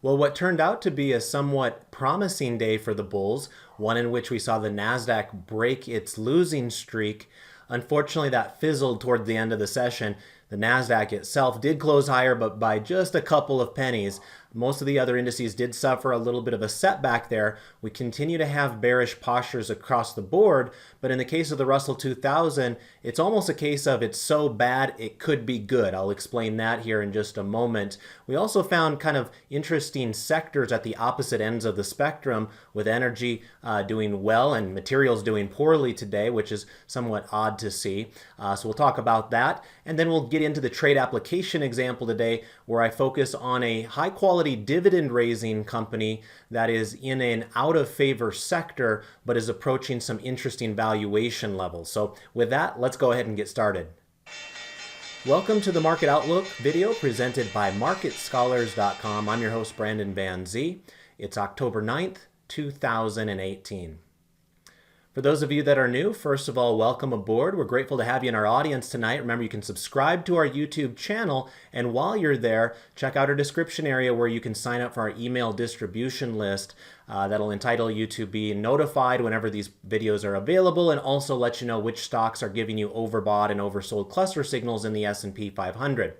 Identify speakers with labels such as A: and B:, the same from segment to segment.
A: Well, what turned out to be a somewhat promising day for the bulls, one in which we saw the NASDAQ break its losing streak. Unfortunately, that fizzled toward the end of the session. The NASDAQ itself did close higher, but by just a couple of pennies. Most of the other indices did suffer a little bit of a setback there. We continue to have bearish postures across the board, but in the case of the Russell 2000, it's almost a case of it's so bad it could be good. I'll explain that here in just a moment. We also found kind of interesting sectors at the opposite ends of the spectrum, with energy doing well and materials doing poorly today, which is somewhat odd to see. So we'll talk about that, and then we'll get into the trade application example today, where I focus on a high quality dividend raising company that is in an out of favor sector but is approaching some interesting valuation levels. So with that, let's go ahead and get started. Welcome to the Market Outlook video presented by MarketScholars.com. I'm your host, Brandon Van Zee. It's October 9th, 2018. For those of you that are new, first of all, welcome aboard. We're grateful to have you in our audience tonight. Remember, you can subscribe to our YouTube channel, and while you're there, check out our description area where you can sign up for our email distribution list. That'll entitle you to be notified whenever these videos are available, and also let you know which stocks are giving you overbought and oversold cluster signals in the S&P 500.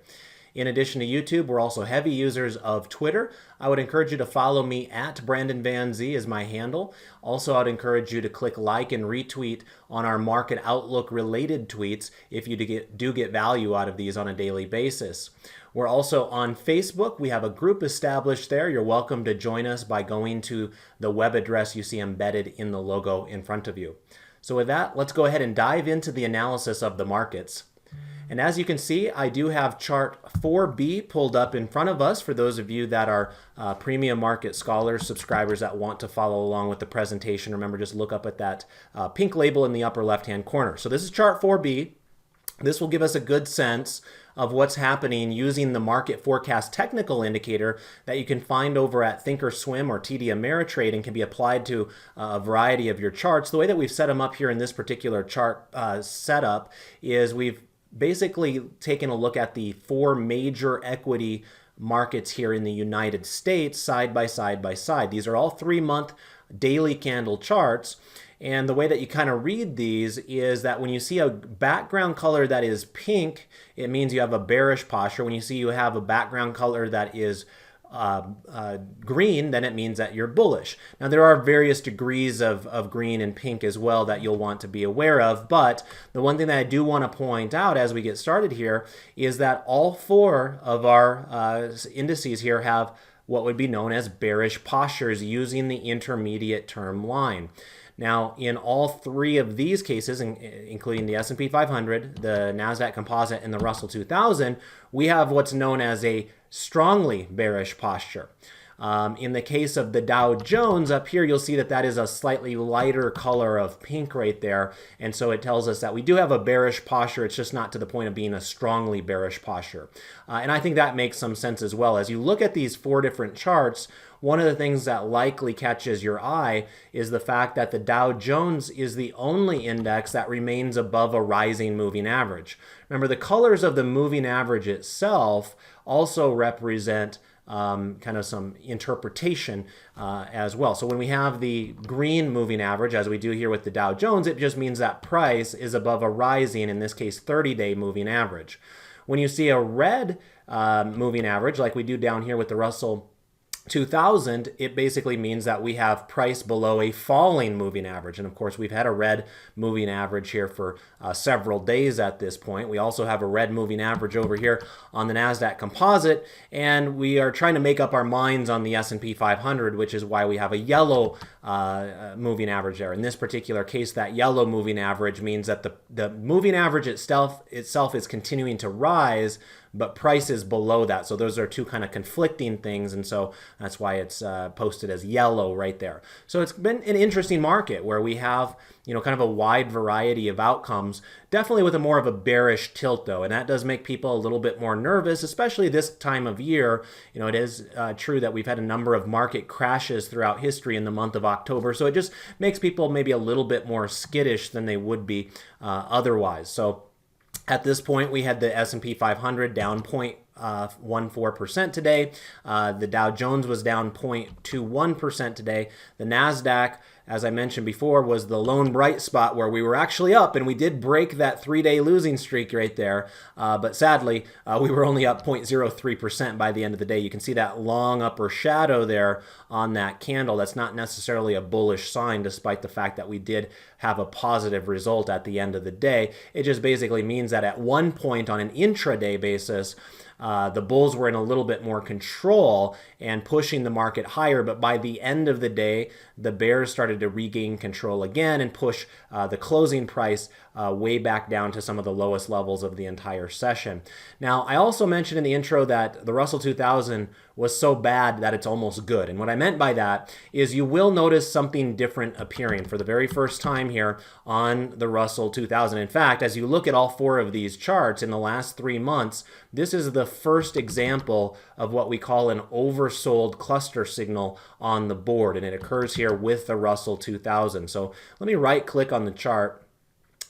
A: In addition to YouTube, we're also heavy users of Twitter. I would encourage you to follow me at Brandon Van Zee is my handle. Also, I'd encourage you to click like and retweet on our Market Outlook related tweets if you do get value out of these on a daily basis. We're also on Facebook. We have a group established there. You're welcome to join us by going to the web address you see embedded in the logo in front of you. So with that, let's go ahead and dive into the analysis of the markets. And as you can see, I do have chart 4B pulled up in front of us for those of you that are premium market scholars, subscribers that want to follow along with the presentation. Remember, just look up at that pink label in the upper left-hand corner. So this is chart 4B. This will give us a good sense of what's happening using the market forecast technical indicator that you can find over at Thinkorswim or TD Ameritrade and can be applied to a variety of your charts. The way that we've set them up here in this particular chart setup is we've basically taken a look at the four major equity markets here in the United States side by side by side. These are all 3-month daily candle charts. And the way that you kind of read these is that when you see a background color that is pink, it means you have a bearish posture. When you see you have a background color that is green, then it means that you're bullish. Now, there are various degrees of green and pink as well that you'll want to be aware of, but the one thing that I do want to point out as we get started here is that all four of our indices here have what would be known as bearish postures using the intermediate term line. Now, in all three of these cases, including the S&P 500, the NASDAQ Composite, and the Russell 2000, we have what's known as a strongly bearish posture. In the case of the Dow Jones up here, you'll see that that is a slightly lighter color of pink right there. And so it tells us that we do have a bearish posture. It's just not to the point of being a strongly bearish posture. And I think that makes some sense as well. As you look at these four different charts, one of the things that likely catches your eye is the fact that the Dow Jones is the only index that remains above a rising moving average. Remember, the colors of the moving average itself also represent kind of some interpretation as well. So when we have the green moving average, as we do here with the Dow Jones, it just means that price is above a rising, in this case, 30-day moving average. When you see a red moving average, like we do down here with the Russell 2000, it basically means that we have price below a falling moving average. And of course, we've had a red moving average here for several days at this point. We also have a red moving average over here on the NASDAQ Composite, and we are trying to make up our minds on the S&P 500, which is why we have a yellow moving average there. In this particular case, that yellow moving average means that the moving average itself is continuing to rise, but price is below that. So those are two kind of conflicting things, and so that's why it's posted as yellow right there. So it's been an interesting market where we have, kind of a wide variety of outcomes, definitely with a more of a bearish tilt though, and that does make people a little bit more nervous, especially this time of year. It is true that we've had a number of market crashes throughout history in the month of October, so it just makes people maybe a little bit more skittish than they would be otherwise. So at this point, we had the S&P 500 down 0.14% today. The Dow Jones was down 0.21% today. The NASDAQ, as I mentioned before, was the lone bright spot where we were actually up, and we did break that 3-day losing streak right there. But sadly, we were only up 0.03% by the end of the day. You can see that long upper shadow there on that candle. That's not necessarily a bullish sign, despite the fact that we did have a positive result at the end of the day. It just basically means that at one point on an intraday basis, the bulls were in a little bit more control and pushing the market higher, but by the end of the day, the bears started to regain control again and push the closing price way back down to some of the lowest levels of the entire session. Now, I also mentioned in the intro that the Russell 2000 was so bad that it's almost good. And what I meant by that is you will notice something different appearing for the very first time here on the Russell 2000. In fact, as you look at all four of these charts in the last 3 months, this is the first example of what we call an oversold cluster signal on the board, and it occurs here with the Russell 2000. So let me right click on the chart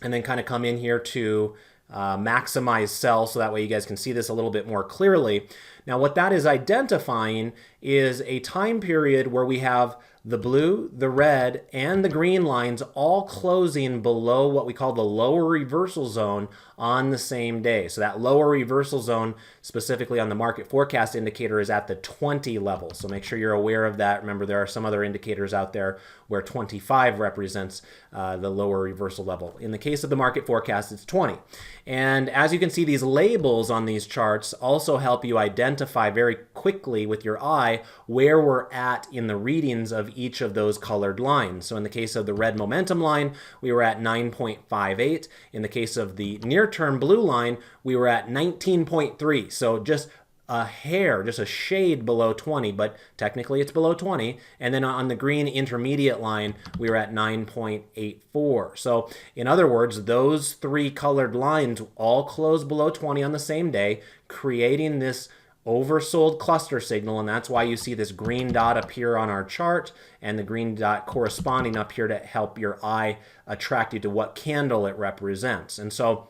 A: and then kind of come in here to maximize sell, so that way you guys can see this a little bit more clearly. Now what that is identifying is a time period where we have the blue, the red, and the green lines all closing below what we call the lower reversal zone on the same day. So that lower reversal zone, specifically on the market forecast indicator, is at the 20 level. So make sure you're aware of that. Remember, there are some other indicators out there where 25 represents the lower reversal level. In the case of the market forecast, it's 20. And as you can see, these labels on these charts also help you identify very quickly with your eye where we're at in the readings of each of those colored lines. So in the case of the red momentum line, we were at 9.58. In the case of the near-term blue line, we were at 19.3. So just a hair, just a shade below 20, but technically it's below 20. And then on the green intermediate line, we were at 9.84. So in other words, those three colored lines all close below 20 on the same day, creating this oversold cluster signal, and that's why you see this green dot appear on our chart and the green dot corresponding up here to help your eye attract you to what candle it represents. And so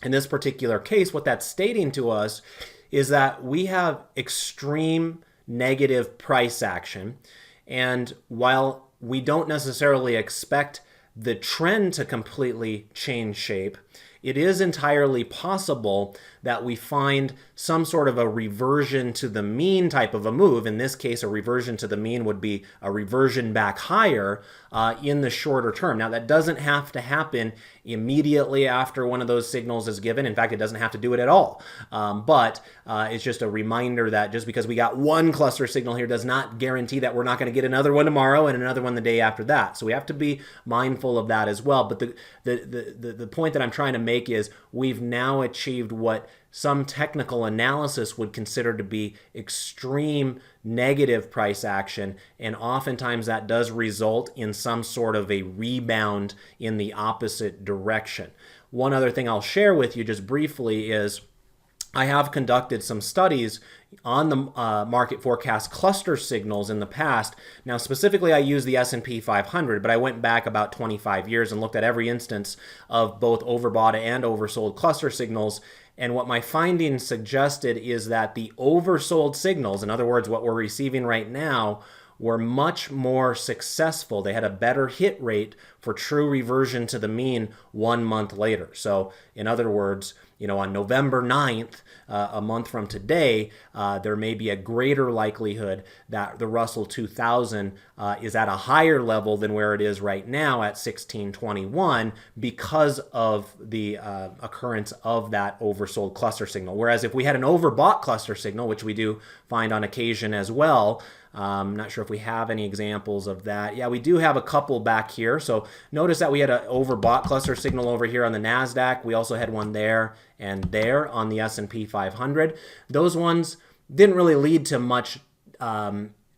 A: in this particular case, what that's stating to us is that we have extreme negative price action, and while we don't necessarily expect the trend to completely change shape, it is entirely possible that we find some sort of a reversion to the mean type of a move. In this case, a reversion to the mean would be a reversion back higher in the shorter term. Now, that doesn't have to happen immediately after one of those signals is given. In fact, it doesn't have to do it at all. But it's just a reminder that just because we got one cluster signal here does not guarantee that we're not going to get another one tomorrow and another one the day after that. So we have to be mindful of that as well. But the point that I'm trying to make is we've now achieved what some technical analysis would consider to be extreme negative price action, and oftentimes that does result in some sort of a rebound in the opposite direction. One other thing I'll share with you just briefly is I have conducted some studies on the market forecast cluster signals in the past. Now, specifically, I use the S&P 500, but I went back about 25 years and looked at every instance of both overbought and oversold cluster signals. And what my findings suggested is that the oversold signals, in other words, what we're receiving right now, were much more successful. They had a better hit rate for true reversion to the mean 1 month later. So in other words, on November 9th, a month from today, there may be a greater likelihood that the Russell 2000 is at a higher level than where it is right now at 1621 because of the occurrence of that oversold cluster signal. Whereas if we had an overbought cluster signal, which we do find on occasion as well, I'm not sure if we have any examples of that. Yeah, we do have a couple back here. So notice that we had an overbought cluster signal over here on the NASDAQ. We also had one there and there on the S&P 500. Those ones didn't really lead to much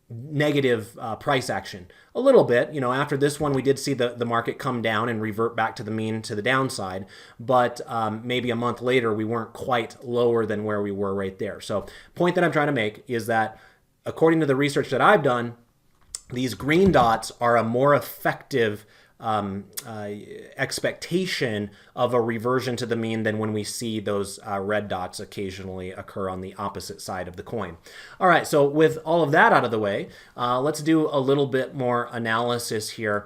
A: negative price action. A little bit, after this one, we did see the market come down and revert back to the mean to the downside. But maybe a month later, we weren't quite lower than where we were right there. So point that I'm trying to make is that according to the research that I've done, these green dots are a more effective expectation of a reversion to the mean than when we see those red dots occasionally occur on the opposite side of the coin. All right, so with all of that out of the way, let's do a little bit more analysis here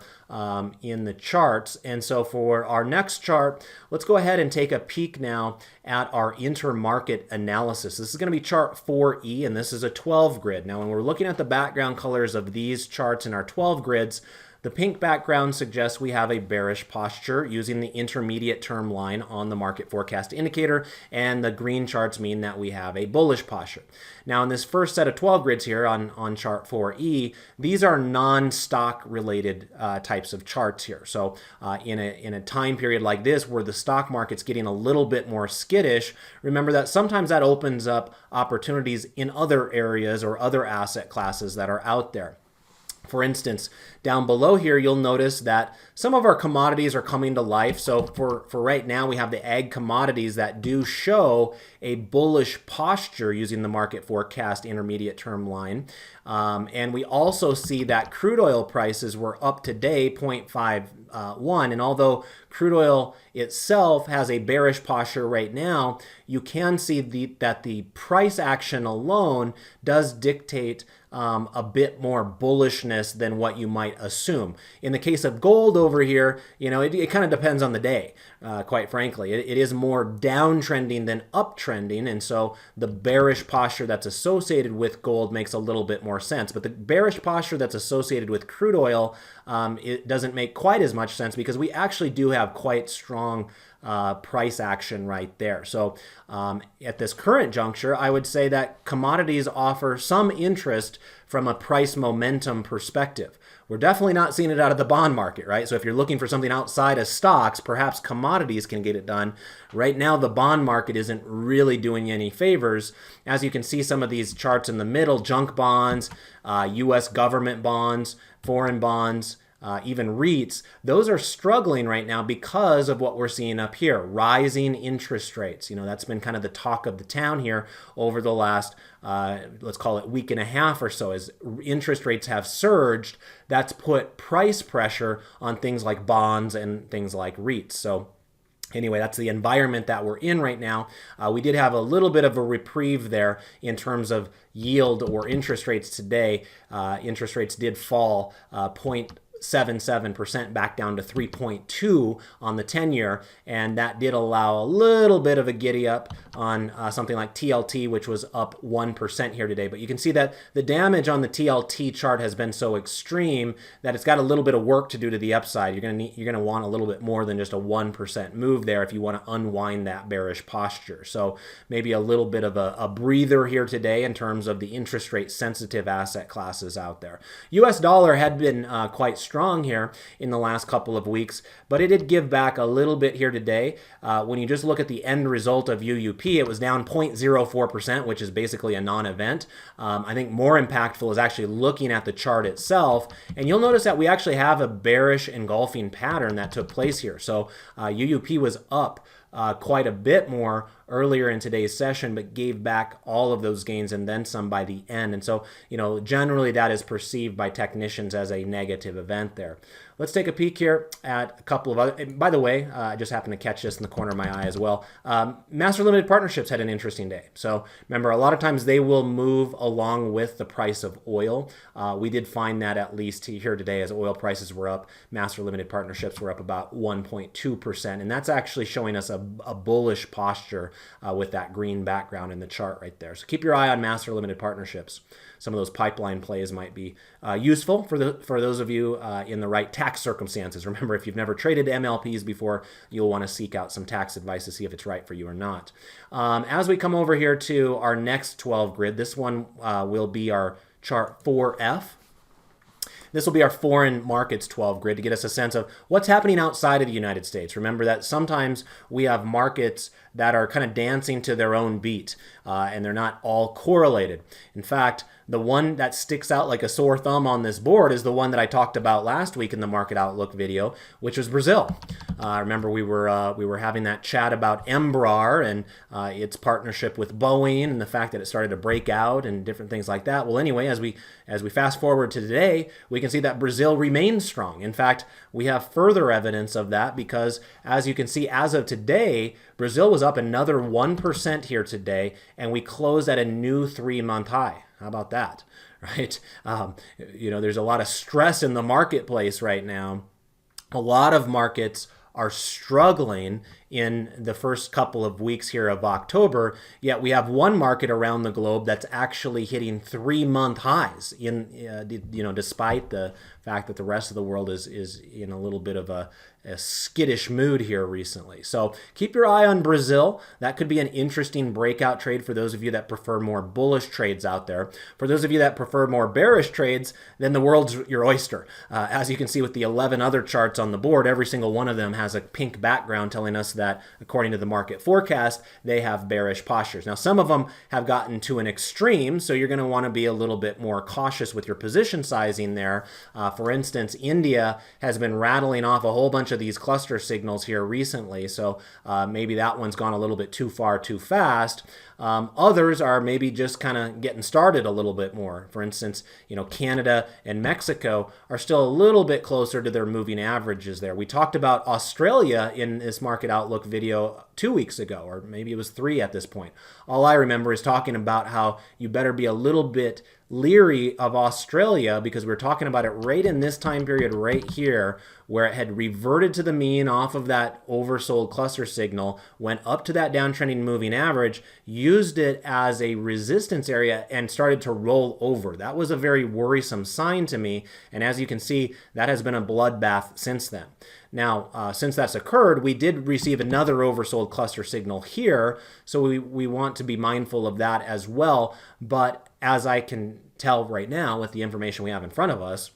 A: in the charts. And so for our next chart, let's go ahead and take a peek now at our intermarket analysis. This is going to be chart 4E, and this is a 12 grid. Now, when we're looking at the background colors of these charts in our 12 grids, the pink background suggests we have a bearish posture using the intermediate term line on the market forecast indicator, and the green charts mean that we have a bullish posture. Now, in this first set of 12 grids here on chart 4E, these are non-stock related types of charts here. So in a time period like this where the stock market's getting a little bit more skittish, remember that sometimes that opens up opportunities in other areas or other asset classes that are out there. For instance, down below here, you'll notice that some of our commodities are coming to life. So for right now, we have the ag commodities that do show a bullish posture using the market forecast intermediate term line. And we also see that crude oil prices were up today 0.51. And although crude oil itself has a bearish posture right now, you can see that the price action alone does dictate a bit more bullishness than what you might assume. In the case of gold over here, it kind of depends on the day, quite frankly. It is more downtrending than uptrending, and so the bearish posture that's associated with gold makes a little bit more sense. But the bearish posture that's associated with crude oil, it doesn't make quite as much sense because we actually do have quite strong price action right there. So at this current juncture, I would say that commodities offer some interest from a price momentum perspective. We're definitely not seeing it out of the bond market, right? So if you're looking for something outside of stocks, perhaps commodities can get it done. Right now, the bond market isn't really doing you any favors. As you can see, some of these charts in the middle, junk bonds, U.S. government bonds, foreign bonds, even REITs, those are struggling right now because of what we're seeing up here, rising interest rates. That's been kind of the talk of the town here over the last, let's call it week and a half or so. As interest rates have surged, that's put price pressure on things like bonds and things like REITs. So anyway, that's the environment that we're in right now. We did have a little bit of a reprieve there in terms of yield or interest rates today. Interest rates did fall 0.77% back down to 3.2 on the 10-year, and that did allow a little bit of a giddy up on something like TLT, which was up 1% here today. But you can see that the damage on the TLT chart has been so extreme that it's got a little bit of work to do to the upside. You're going to want a little bit more than just a 1% move there if you want to unwind that bearish posture. So maybe a little bit of a breather here today in terms of the interest rate sensitive asset classes out there. US dollar had been quite strong here in the last couple of weeks, but it did give back a little bit here today. When you just look at the end result of UUP, it was down 0.04%, which is basically a non-event. I think more impactful is actually looking at the chart itself, and you'll notice that we actually have a bearish engulfing pattern that took place here. So UUP was up quite a bit more earlier in today's session, but gave back all of those gains and then some by the end. And so, generally that is perceived by technicians as a negative event there. Let's take a peek here at a couple of other, by the way, I just happened to catch this in the corner of my eye as well. Master Limited Partnerships had an interesting day. So remember, a lot of times they will move along with the price of oil. We did find that at least here today as oil prices were up, Master Limited Partnerships were up about 1.2%. And that's actually showing us a bullish posture with that green background in the chart right there. So keep your eye on Master Limited Partnerships. Some of those pipeline plays might be useful for those of you in the right tax circumstances. Remember, if you've never traded MLPs before, you'll want to seek out some tax advice to see if it's right for you or not. As we come over here to our next 12 grid, this one will be our chart 4F. This will be our foreign markets 12 grid to get us a sense of what's happening outside of the United States. Remember that sometimes we have markets that are kind of dancing to their own beat, and they're not all correlated. In fact, the one that sticks out like a sore thumb on this board is the one that I talked about last week in the Market Outlook video, which was Brazil. Remember, we were having that chat about Embrar and its partnership with Boeing and the fact that it started to break out and different things like that. Well, anyway, as we fast forward to today, we can see that Brazil remains strong. In fact, we have further evidence of that because, as you can see, as of today, Brazil was up another 1% here today, and we closed at a new 3-month high. How about that, right? There's a lot of stress in the marketplace right now. A lot of markets are struggling in the first couple of weeks here of October, yet we have one market around the globe that's actually hitting 3-month highs despite the fact that the rest of the world is in a little bit of a skittish mood here recently. So keep your eye on Brazil. That could be an interesting breakout trade for those of you that prefer more bullish trades out there. For those of you that prefer more bearish trades, then the world's your oyster. As you can see with the 11 other charts on the board, every single one of them has a pink background telling us that, according to the market forecast, they have bearish postures. Now, some of them have gotten to an extreme, so you're going to want to be a little bit more cautious with your position sizing there. For instance, India has been rattling off a whole bunch of these cluster signals here recently, so maybe that one's gone a little bit too far too fast. Others are maybe just kind of getting started a little bit more. For instance, Canada and Mexico are still a little bit closer to their moving averages there. We talked about Australia in this Market Outlook video 2 weeks ago, or maybe it was 3 at this point. All I remember is talking about how you better be a little bit leery of Australia because we're talking about it right in this time period right here where it had reverted to the mean off of that oversold cluster signal, went up to that downtrending moving average, used it as a resistance area and started to roll over. That was a very worrisome sign to me, and as you can see, that has been a bloodbath since then. Now, since that's occurred, we did receive another oversold cluster signal here, so we want to be mindful of that as well. But as I can tell right now with the information we have in front of us,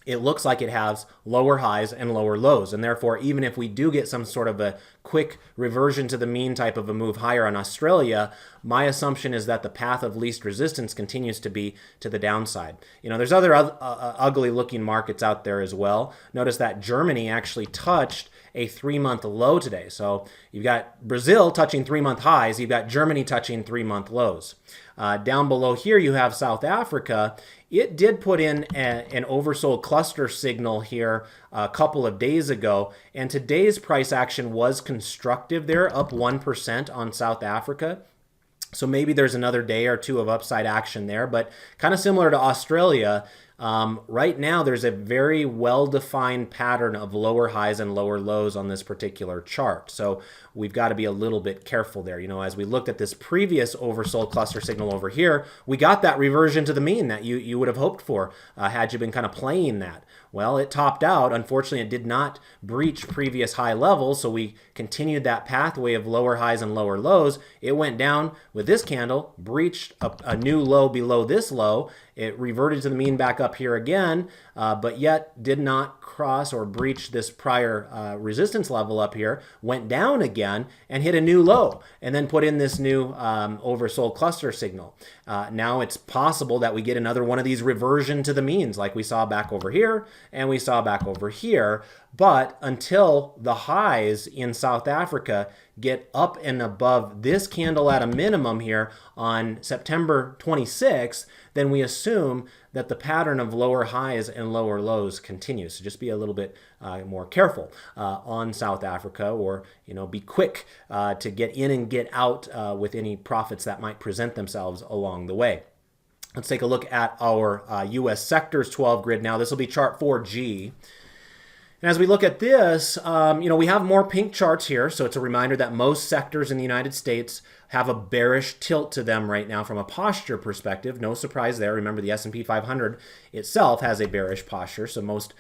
A: it looks like it has lower highs and lower lows. And therefore, even if we do get some sort of a quick reversion to the mean type of a move higher on Australia, my assumption is that the path of least resistance continues to be to the downside. There's other ugly looking markets out there as well. Notice that Germany actually touched a 3-month low today. So you've got Brazil touching 3-month highs. You've got Germany touching 3-month lows. Down below here, you have South Africa. It did put in an oversold cluster signal here a couple of days ago, and today's price action was constructive there, up 1% on South Africa. So maybe there's another day or two of upside action there, but kind of similar to Australia. Right now, there's a very well-defined pattern of lower highs and lower lows on this particular chart. So we've got to be a little bit careful there. As we looked at this previous oversold cluster signal over here, we got that reversion to the mean that you would have hoped for had you been kind of playing that. Well, it topped out. Unfortunately, it did not breach previous high levels, so we continued that pathway of lower highs and lower lows. It went down with this candle, breached a new low below this low. It reverted to the mean back up here again, but yet did not cross or breach this prior resistance level up here, went down again and hit a new low, and then put in this new oversold cluster signal. Now it's possible that we get another one of these reversion to the means like we saw back over here and we saw back over here. But until the highs in South Africa get up and above this candle at a minimum here on September 26th, then we assume that the pattern of lower highs and lower lows continues. So just be a little bit more careful on South Africa, or be quick to get in and get out with any profits that might present themselves along the way. Let's take a look at our U.S. sectors 12 grid now. This will be chart 4G. And as we look at this, we have more pink charts here. So it's a reminder that most sectors in the United States have a bearish tilt to them right now from a posture perspective. No surprise there. Remember, the S&P 500 itself has a bearish posture, so most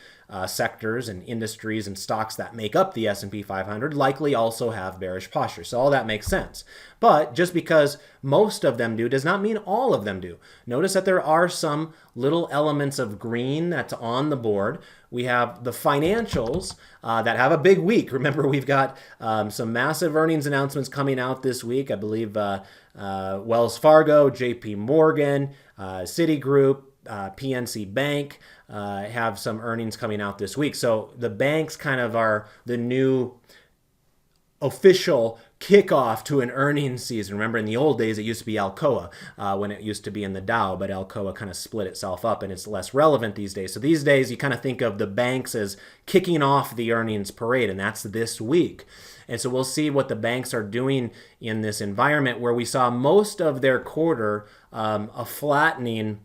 A: sectors and industries and stocks that make up the S&P 500 likely also have bearish posture. So all that makes sense. But just because most of them do does not mean all of them do. Notice that there are some little elements of green that's on the board. We have the financials that have a big week. Remember, we've got some massive earnings announcements coming out this week. I believe Wells Fargo, JP Morgan, Citigroup, PNC Bank have some earnings coming out this week. So the banks kind of are the new official kickoff to an earnings season. Remember, in the old days, it used to be Alcoa when it used to be in the Dow, but Alcoa kind of split itself up and it's less relevant these days. So these days, you kind of think of the banks as kicking off the earnings parade, and that's this week. And so we'll see what the banks are doing in this environment where we saw most of their quarter a flattening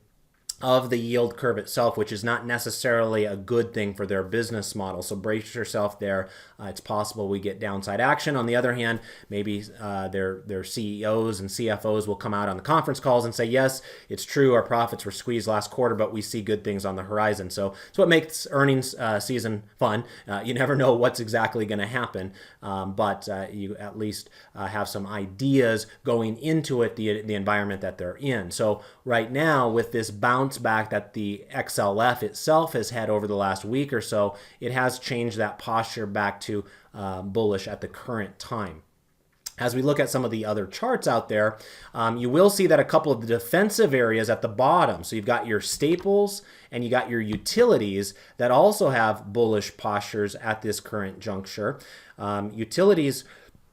A: of the yield curve itself, which is not necessarily a good thing for their business model. So brace yourself there. It's possible we get downside action. On the other hand, maybe their CEOs and CFOs will come out on the conference calls and say, yes, it's true, our profits were squeezed last quarter, but we see good things on the horizon. So it's what makes earnings season fun. You never know what's exactly going to happen, but you at least have some ideas going into it, the environment that they're in. So right now, with this bounce back that the XLF itself has had over the last week or so, it has changed that posture back to bullish at the current time. As we look at some of the other charts out there, you will see that a couple of the defensive areas at the bottom. So you've got your staples and you got your utilities that also have bullish postures at this current juncture. Utilities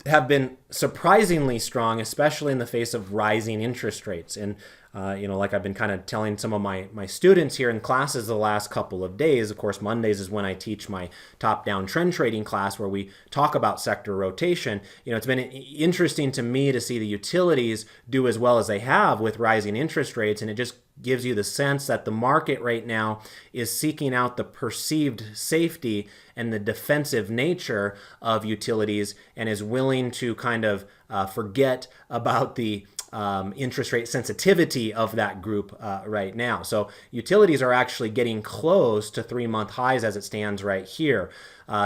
A: have been surprisingly strong, especially in the face of rising interest rates. And like I've been kind of telling some of my students here in classes the last couple of days. Of course, Mondays is when I teach my top-down trend trading class where we talk about sector rotation. It's been interesting to me to see the utilities do as well as they have with rising interest rates, and it just gives you the sense that the market right now is seeking out the perceived safety and the defensive nature of utilities and is willing to kind of forget about the interest rate sensitivity of that group right now. So utilities are actually getting close to 3-month highs as it stands right here.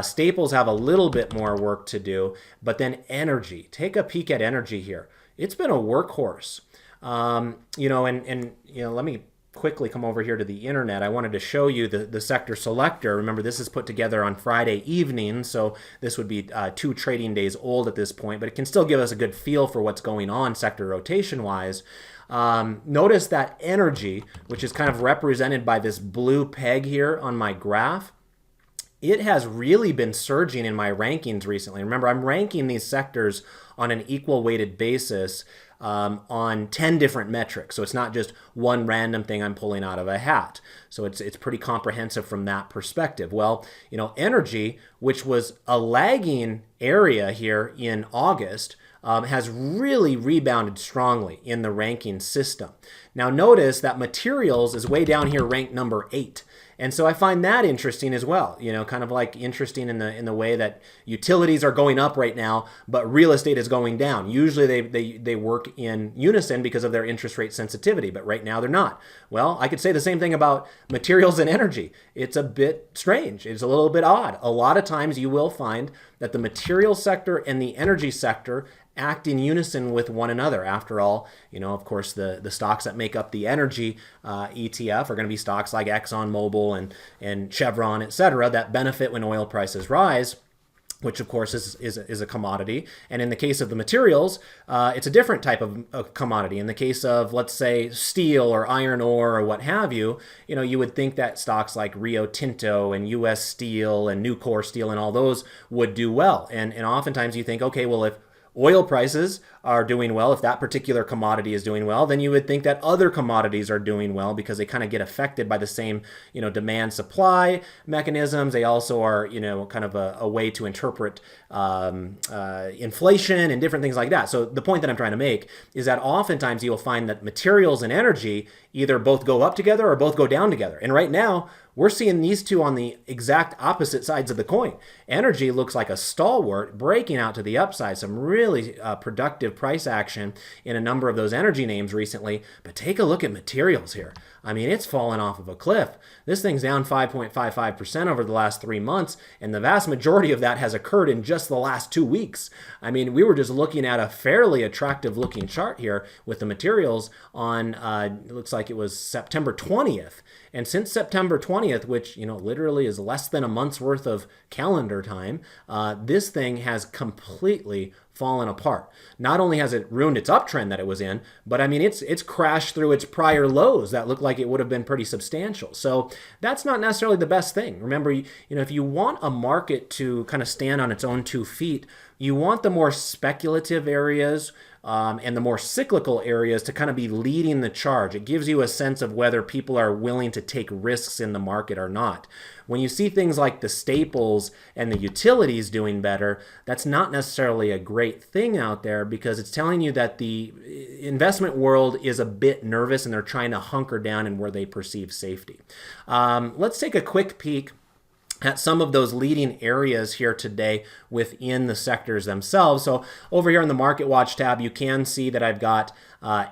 A: Staples have a little bit more work to do, but then energy. Take a peek at energy here. It's been a workhorse. Let me quickly come over here to the internet. I wanted to show you the sector selector. Remember, this is put together on Friday evening, so this would be 2 trading days old at this point, but it can still give us a good feel for what's going on sector rotation-wise. Notice that energy, which is kind of represented by this blue peg here on my graph, it has really been surging in my rankings recently. Remember, I'm ranking these sectors on an equal weighted basis on 10 different metrics. So it's not just one random thing I'm pulling out of a hat. So it's pretty comprehensive from that perspective. Well, energy, which was a lagging area here in August, has really rebounded strongly in the ranking system. Now notice that materials is way down here, ranked number 8. And so I find that interesting as well, kind of like interesting in the way that utilities are going up right now, but real estate is going down. Usually they work in unison because of their interest rate sensitivity, but right now they're not. Well, I could say the same thing about materials and energy. It's a bit strange. It's a little bit odd. A lot of times you will find that the material sector and the energy sector act in unison with one another. After all, of course, the stocks that make up the energy ETF are going to be stocks like ExxonMobil and Chevron, et cetera, that benefit when oil prices rise, which of course is a commodity. And in the case of the materials, it's a different type of commodity. In the case of, let's say, steel or iron ore or what have you, you would think that stocks like Rio Tinto and US Steel and Nucor Steel and all those would do well. And oftentimes you think, okay, well, if oil prices are doing well, if that particular commodity is doing well, then you would think that other commodities are doing well because they kind of get affected by the same, demand supply mechanisms. They also are, kind of a way to interpret inflation and different things like that. So the point that I'm trying to make is that oftentimes you'll find that materials and energy either both go up together or both go down together. And right now, we're seeing these two on the exact opposite sides of the coin. Energy looks like a stalwart breaking out to the upside. Some really productive price action in a number of those energy names recently. But take a look at materials here. I mean, it's fallen off of a cliff. This thing's down 5.55% over the last 3 months, and the vast majority of that has occurred in just the last 2 weeks. I mean, we were just looking at a fairly attractive looking chart here with the materials on, it looks like it was September 20th. And since September 20th, which, literally is less than a month's worth of calendar time, this thing has completely fallen apart. Not only has it ruined its uptrend that it was in, but I mean, it's crashed through its prior lows that looked like it would have been pretty substantial. So that's not necessarily the best thing. Remember, if you want a market to kind of stand on its own 2 feet, you want the more speculative areas and the more cyclical areas to kind of be leading the charge. It gives you a sense of whether people are willing to take risks in the market or not. When you see things like the staples and the utilities doing better, that's not necessarily a great thing out there, because it's telling you that the investment world is a bit nervous and they're trying to hunker down in where they perceive safety. Let's take a quick peek at some of those leading areas here today within the sectors themselves. So over here in the Market Watch tab, you can see that I've got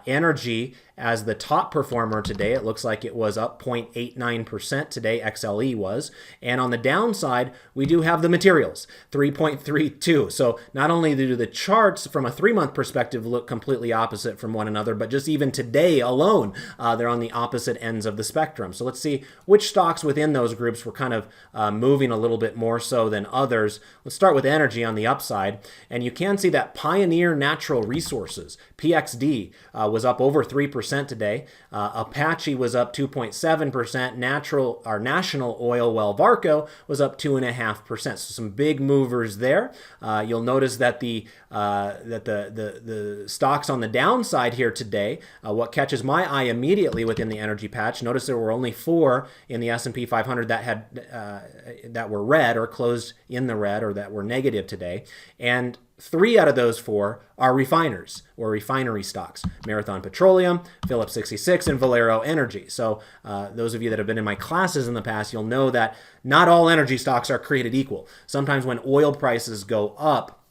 A: energy as the top performer today. It looks like it was up 0.89% today, XLE was. And on the downside, we do have the materials, 3.32. So not only do the charts from a 3-month perspective look completely opposite from one another, but just even today alone, they're on the opposite ends of the spectrum. So let's see which stocks within those groups were kind of moving a little bit more so than others. Let's start with energy on the upside. And you can see that Pioneer Natural Resources, PXD, was up over 3% today. Apache was up 2.7%. National Oil Well Varco was up 2.5%. So some big movers there. You'll notice that the stocks on the downside here today, what catches my eye immediately within the energy patch, notice there were only 4 in the S&P 500 that were red or closed in the red or that were negative today. And 3 out of those 4 are refiners or refinery stocks: Marathon Petroleum, Phillips 66, and Valero Energy. So those of you that have been in my classes in the past, you'll know that not all energy stocks are created equal. Sometimes when oil prices go up,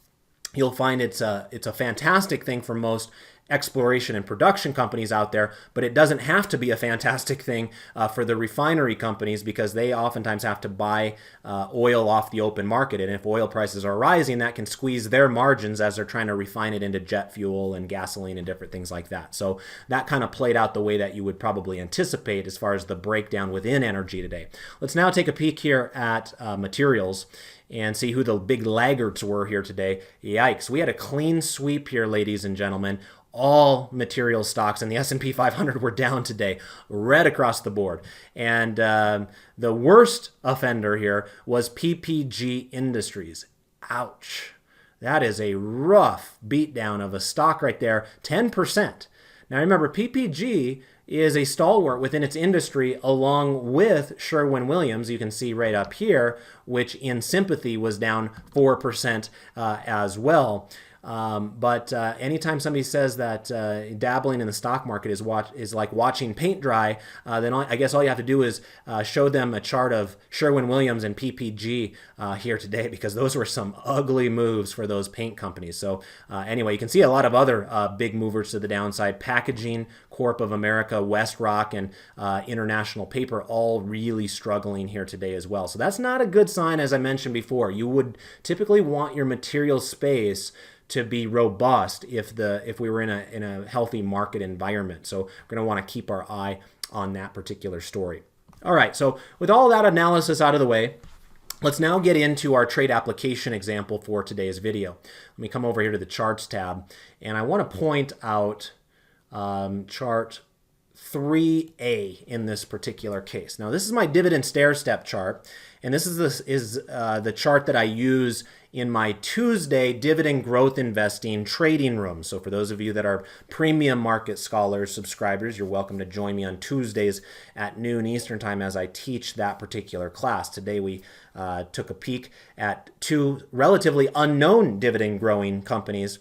A: you'll find it's a fantastic thing for most exploration and production companies out there, but it doesn't have to be a fantastic thing for the refinery companies, because they oftentimes have to buy oil off the open market. And if oil prices are rising, that can squeeze their margins as they're trying to refine it into jet fuel and gasoline and different things like that. So that kind of played out the way that you would probably anticipate as far as the breakdown within energy today. Let's now take a peek here at materials and see who the big laggards were here today. Yikes, we had a clean sweep here, ladies and gentlemen. All material stocks in the S&P 500 were down today, red across the board. And the worst offender here was PPG Industries. Ouch. That is a rough beatdown of a stock right there, 10%. Now remember, PPG is a stalwart within its industry, along with Sherwin-Williams, you can see right up here, which in sympathy was down 4% as well. But anytime somebody says that dabbling in the stock market is like watching paint dry, then I guess all you have to do is show them a chart of Sherwin-Williams and PPG here today, because those were some ugly moves for those paint companies. So anyway, you can see a lot of other big movers to the downside. Packaging Corp of America, WestRock, and International Paper all really struggling here today as well. So that's not a good sign, as I mentioned before. You would typically want your material space to be robust if we were in a healthy market environment. So we're going to want to keep our eye on that particular story. All right, so with all that analysis out of the way, let's now get into our trade application example for today's video. Let me come over here to the charts tab, and I want to point out chart 3A in this particular case. Now this is my dividend stair step chart, And this is the chart that I use in my Tuesday dividend growth investing trading room. So for those of you that are premium market scholars subscribers, you're welcome to join me on Tuesdays at noon Eastern time as I teach that particular class. Today we took a peek at two relatively unknown dividend growing companies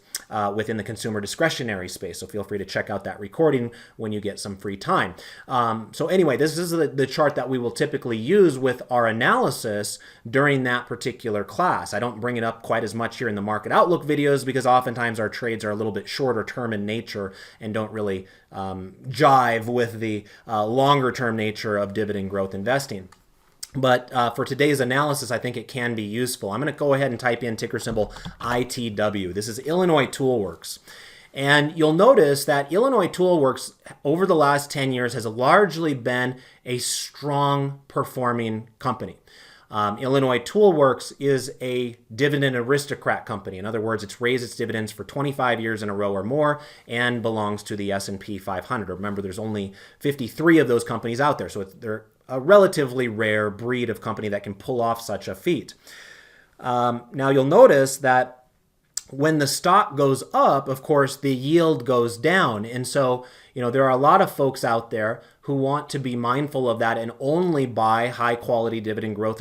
A: within the consumer discretionary space. So feel free to check out that recording when you get some free time. So anyway, this is the chart that we will typically use with our analysis during that particular class. I don't bring it up quite as much here in the market outlook videos because oftentimes our trades are a little bit shorter term in nature and don't really jive with the longer term nature of dividend growth investing. But for today's analysis, I think it can be useful. I'm going to go ahead and type in ticker symbol ITW. This is Illinois Toolworks. And you'll notice that Illinois Toolworks over the last 10 years has largely been a strong performing company. Illinois Toolworks is a dividend aristocrat company. In other words, it's raised its dividends for 25 years in a row or more and belongs to the S&P 500. Remember, there's only 53 of those companies out there, so they're a relatively rare breed of company that can pull off such a feat. Now you'll notice that when the stock goes up, of course, the yield goes down. And so, there are a lot of folks out there who want to be mindful of that and only buy high quality dividend growth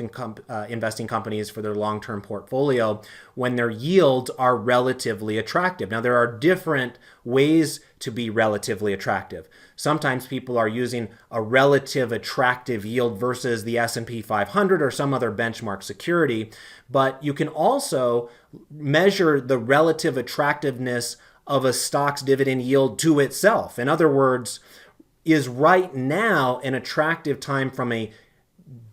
A: investing companies for their long-term portfolio when their yields are relatively attractive. Now, there are different ways to be relatively attractive. Sometimes people are using a relative attractive yield versus the S&P 500 or some other benchmark security, but you can also measure the relative attractiveness of a stock's dividend yield to itself. In other words, is right now an attractive time from a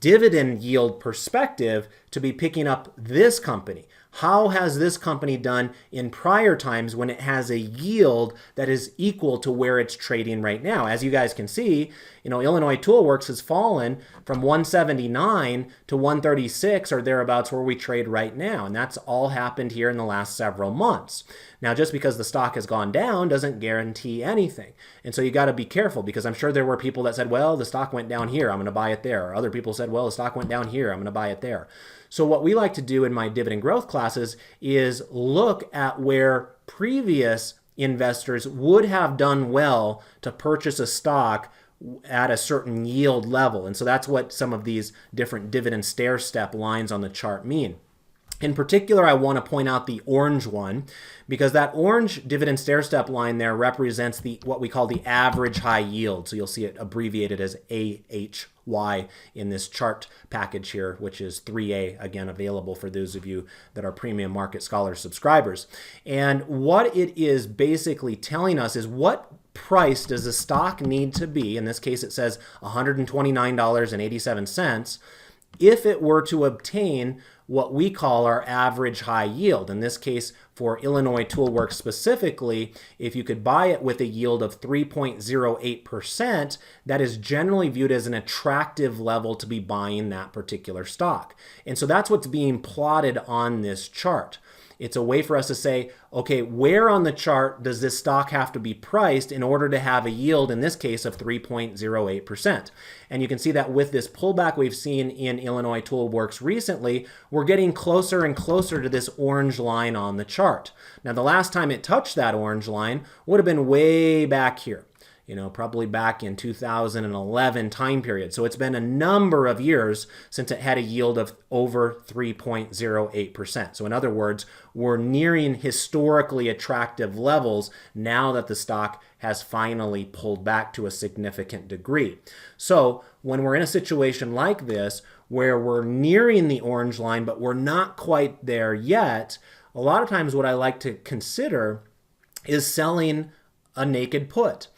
A: dividend yield perspective to be picking up this company? How has this company done in prior times when it has a yield that is equal to where it's trading right now? As you guys can see, Illinois Toolworks has fallen from 179 to 136 or thereabouts where we trade right now. And that's all happened here in the last several months. Now, just because the stock has gone down doesn't guarantee anything. And so you got to be careful because I'm sure there were people that said, well, the stock went down here, I'm going to buy it there. Or other people said, well, the stock went down here, I'm going to buy it there. So what we like to do in my dividend growth classes is look at where previous investors would have done well to purchase a stock at a certain yield level. And so that's what some of these different dividend stair step lines on the chart mean. In particular, I want to point out the orange one because that orange dividend stair-step line there represents what we call the average high yield. So you'll see it abbreviated as AHY in this chart package here, which is 3A, again, available for those of you that are Premium Market Scholar subscribers. And what it is basically telling us is what price does the stock need to be, in this case it says $129.87, if it were to obtain what we call our average high yield. In this case, for Illinois Toolworks specifically, if you could buy it with a yield of 3.08%, that is generally viewed as an attractive level to be buying that particular stock. And so that's what's being plotted on this chart. It's a way for us to say, okay, where on the chart does this stock have to be priced in order to have a yield, in this case, of 3.08%? And you can see that with this pullback we've seen in Illinois Toolworks recently, we're getting closer and closer to this orange line on the chart. Now, the last time it touched that orange line would have been way back here. Probably back in 2011 time period. So it's been a number of years since it had a yield of over 3.08%. So in other words, we're nearing historically attractive levels now that the stock has finally pulled back to a significant degree. So when we're in a situation like this, where we're nearing the orange line, but we're not quite there yet, a lot of times what I like to consider is selling a naked put.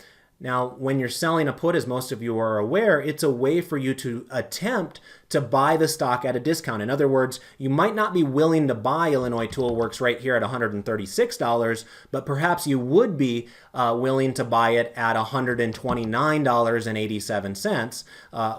A: Now, when you're selling a put, as most of you are aware, it's a way for you to attempt to buy the stock at a discount. In other words, you might not be willing to buy Illinois Toolworks right here at $136, but perhaps you would be willing to buy it at $129.87,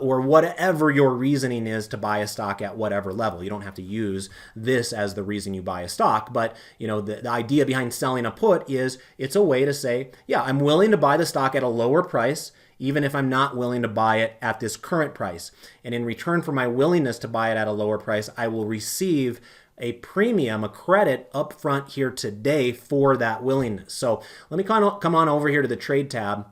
A: or whatever your reasoning is to buy a stock at whatever level. You don't have to use this as the reason you buy a stock, but the idea behind selling a put is it's a way to say, yeah, I'm willing to buy the stock at a lower price even if I'm not willing to buy it at this current price. And in return for my willingness to buy it at a lower price, I will receive a premium, a credit up front here today for that willingness. So let me come on over here to the trade tab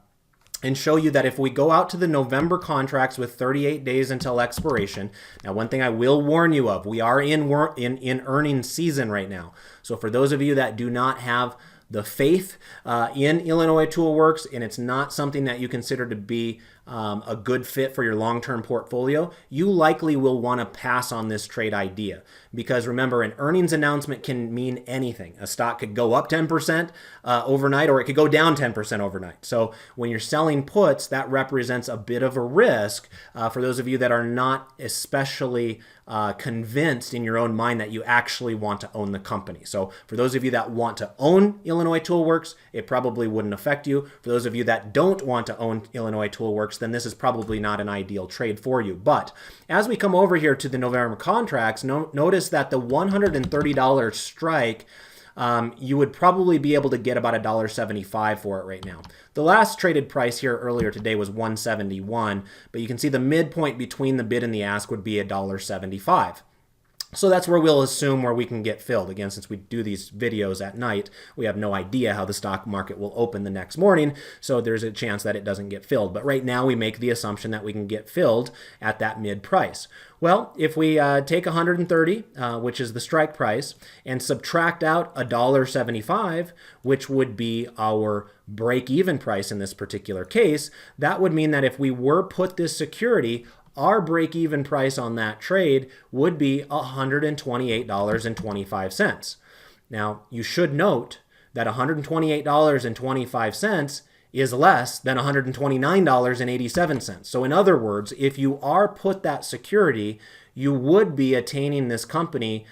A: and show you that if we go out to the November contracts with 38 days until expiration, now one thing I will warn you of, we are in earnings season right now. So for those of you that do not have the faith in Illinois Toolworks, and it's not something that you consider to be a good fit for your long-term portfolio, you likely will want to pass on this trade idea. Because remember, an earnings announcement can mean anything. A stock could go up 10% overnight, or it could go down 10% overnight. So when you're selling puts, that represents a bit of a risk for those of you that are not especially convinced in your own mind that you actually want to own the company. So for those of you that want to own Illinois Toolworks, it probably wouldn't affect you. For those of you that don't want to own Illinois Toolworks, then this is probably not an ideal trade for you. But as we come over here to the November contracts, notice that the $130 strike, you would probably be able to get about $1.75 for it right now. The last traded price here earlier today was $1.71, but you can see the midpoint between the bid and the ask would be $1.75. So that's where we'll assume where we can get filled. Again, since we do these videos at night, we have no idea how the stock market will open the next morning, so there's a chance that it doesn't get filled. But right now we make the assumption that we can get filled at that mid price. Well, if we take 130, which is the strike price, and subtract out $1.75, which would be our break-even price in this particular case, that would mean that if we were put this security, our break-even price on that trade would be $128.25. Now, you should note that $128.25 is less than $129.87. So in other words, if you are put that security, you would be attaining this company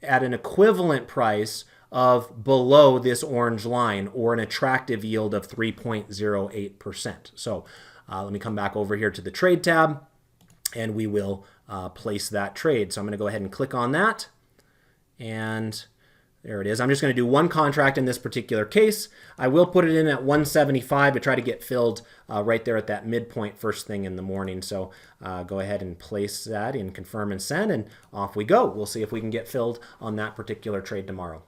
A: at an equivalent price of below this orange line, or an attractive yield of 3.08%. So let me come back over here to the trade tab, and we will place that trade. So I'm going to go ahead and click on that, and there it is. I'm just going to do one contract in this particular case. I will put it in at 175 to try to get filled right there at that midpoint first thing in the morning. So go ahead and place that in, confirm and send, and off we go. We'll see if we can get filled on that particular trade tomorrow.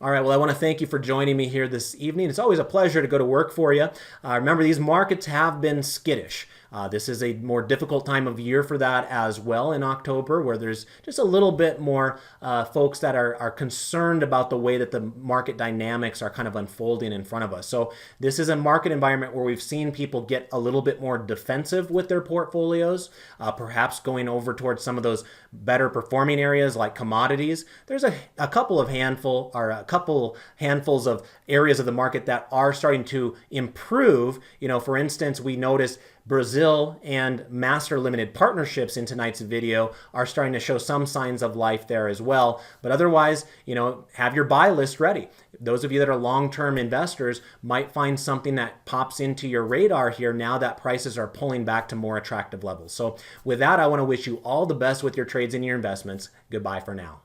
A: All right, well, I want to thank you for joining me here this evening. It's always a pleasure to go to work for you. Remember, these markets have been skittish. This is a more difficult time of year for that as well in October, where there's just a little bit more folks that are concerned about the way that the market dynamics are kind of unfolding in front of us. So this is a market environment where we've seen people get a little bit more defensive with their portfolios, perhaps going over towards some of those better performing areas like commodities. There's a couple handfuls of areas of the market that are starting to improve. You know, for instance, we noticed Brazil and master limited partnerships in tonight's video are starting to show some signs of life there as well. But otherwise, you know, have your buy list ready. Those of you that are long-term investors might find something that pops into your radar here now that prices are pulling back to more attractive levels. So with that, I want to wish you all the best with your trades and your investments. Goodbye for now.